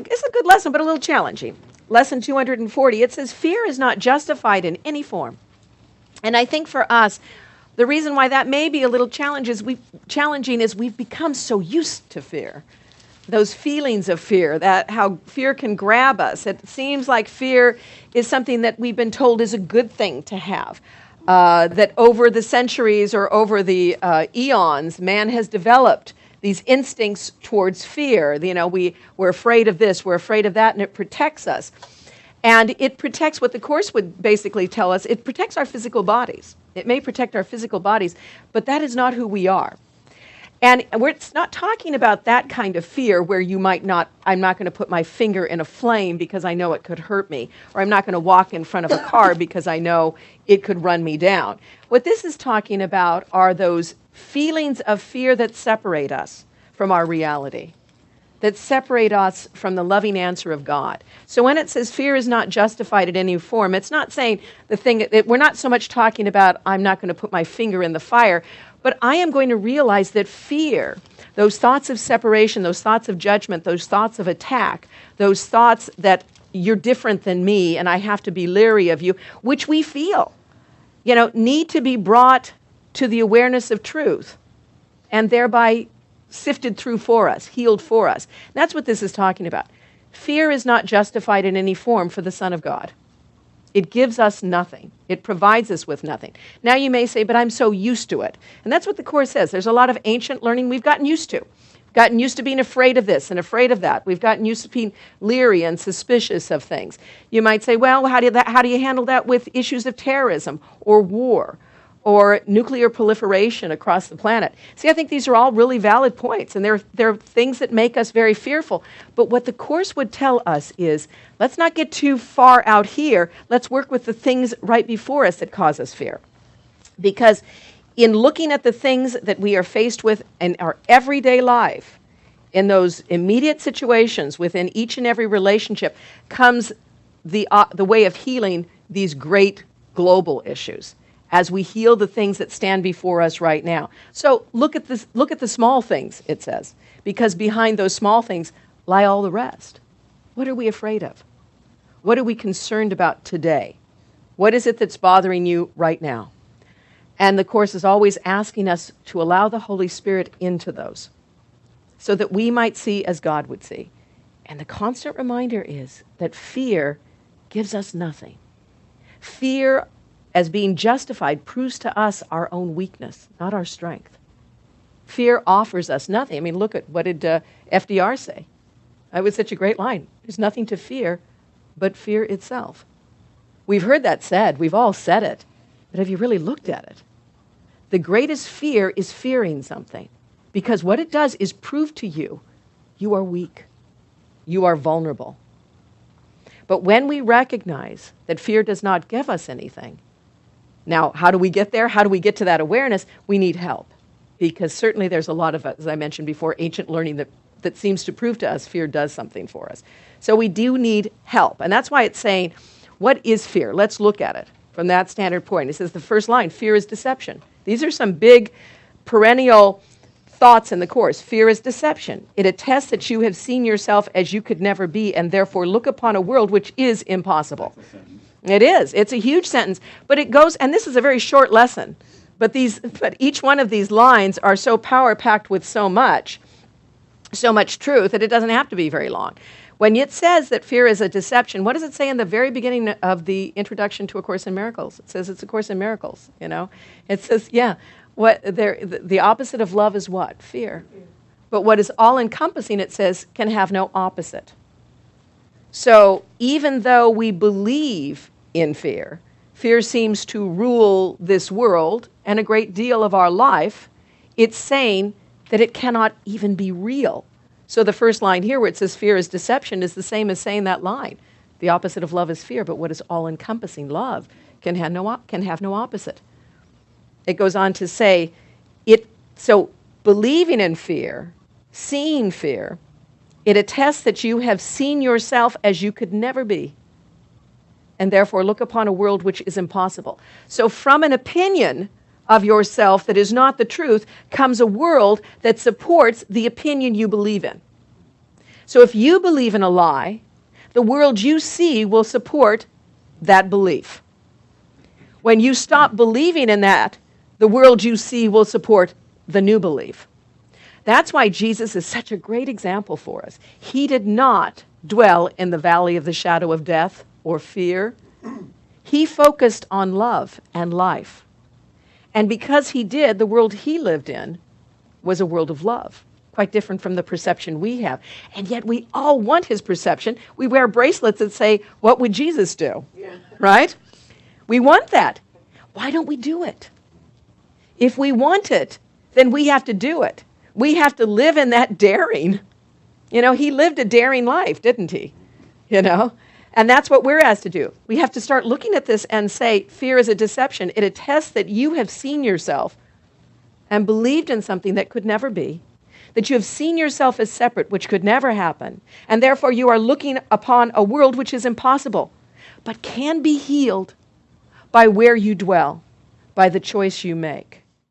it's a good lesson, but a little challenging. Lesson 240, it says, fear is not justified in any form. And I think for us, the reason why that may be a little challenging is we've become so used to fear. Those feelings of fear, that how fear can grab us. It seems like fear is something that we've been told is a good thing to have. That over the centuries or over the eons, man has developed these instincts towards fear. You know, we're afraid of this, we're afraid of that, and it protects us. And it protects, what the Course would basically tell us, it protects our physical bodies. It may protect our physical bodies, but that is not who we are. And it's not talking about that kind of fear where you might not, I'm not going to put my finger in a flame because I know it could hurt me, or I'm not going to walk in front of a car because I know it could run me down. What this is talking about are those feelings of fear that separate us from our reality, that separate us from the loving answer of God. So when it says fear is not justified in any form, it's not saying the thing, we're not so much talking about I'm not going to put my finger in the fire, but I am going to realize that fear, those thoughts of separation, those thoughts of judgment, those thoughts of attack, those thoughts that you're different than me and I have to be leery of you, which we feel, need to be brought to the awareness of truth and thereby sifted through for us, healed for us. That's what this is talking about. Fear is not justified in any form for the Son of God. It gives us nothing. It provides us with nothing. Now you may say, but I'm so used to it. And that's what the Course says. There's a lot of ancient learning we've gotten used to. Gotten used to being afraid of this and afraid of that. We've gotten used to being leery and suspicious of things. You might say, well, how do you handle that with issues of terrorism or war or nuclear proliferation across the planet? See, I think these are all really valid points, and they're things that make us very fearful. But what the Course would tell us is, let's not get too far out here. Let's work with the things right before us that cause us fear. Because in looking at the things that we are faced with in our everyday life, in those immediate situations within each and every relationship, comes the way of healing these great global issues, as we heal the things that stand before us right now. So look at this. Look at the small things, it says, because behind those small things lie all the rest. What are we afraid of? What are we concerned about today? What is it that's bothering you right now? And the Course is always asking us to allow the Holy Spirit into those so that we might see as God would see. And the constant reminder is that fear gives us nothing. Fear, as being justified, proves to us our own weakness, not our strength. Fear offers us nothing. I mean, look at what did FDR say? That was such a great line. There's nothing to fear but fear itself. We've heard that said. We've all said it. But have you really looked at it? The greatest fear is fearing something, because what it does is prove to you, you are weak. You are vulnerable. But when we recognize that fear does not give us anything, now, how do we get there? How do we get to that awareness? We need help, because certainly there's a lot of, as I mentioned before, ancient learning that seems to prove to us fear does something for us. So we do need help. And that's why it's saying, what is fear? Let's look at it from that standard point. It says the first line, fear is deception. These are some big perennial thoughts in the Course. Fear is deception. It attests that you have seen yourself as you could never be and therefore look upon a world which is impossible. It is. It's a huge sentence. But it goes, and this is a very short lesson, but each one of these lines are so power-packed with so much truth that it doesn't have to be very long. When it says that fear is a deception, what does it say in the very beginning of the introduction to A Course in Miracles? It says it's A Course in Miracles, It says, the opposite of love is what? Fear. But what is all-encompassing, it says, can have no opposite. So even though we believe in fear, fear seems to rule this world and a great deal of our life, it's saying that it cannot even be real. So the first line here where it says fear is deception is the same as saying that line. The opposite of love is fear, but what is all-encompassing, love, can have no opposite. It goes on to say, so believing in fear, seeing fear, it attests that you have seen yourself as you could never be, and therefore look upon a world which is impossible. So from an opinion of yourself that is not the truth comes a world that supports the opinion you believe in. So if you believe in a lie, the world you see will support that belief. When you stop believing in that, the world you see will support the new belief. That's why Jesus is such a great example for us. He did not dwell in the valley of the shadow of death or fear. He focused on love and life. And because he did, the world he lived in was a world of love, quite different from the perception we have. And yet we all want his perception. We wear bracelets that say, "What would Jesus do?" Yeah. Right? We want that. Why don't we do it? If we want it, then we have to do it. We have to live in that daring. You know, he lived a daring life, didn't he? You know? And that's what we're asked to do. We have to start looking at this and say, fear is a deception. It attests that you have seen yourself and believed in something that could never be, that you have seen yourself as separate, which could never happen, and therefore you are looking upon a world which is impossible, but can be healed by where you dwell, by the choice you make.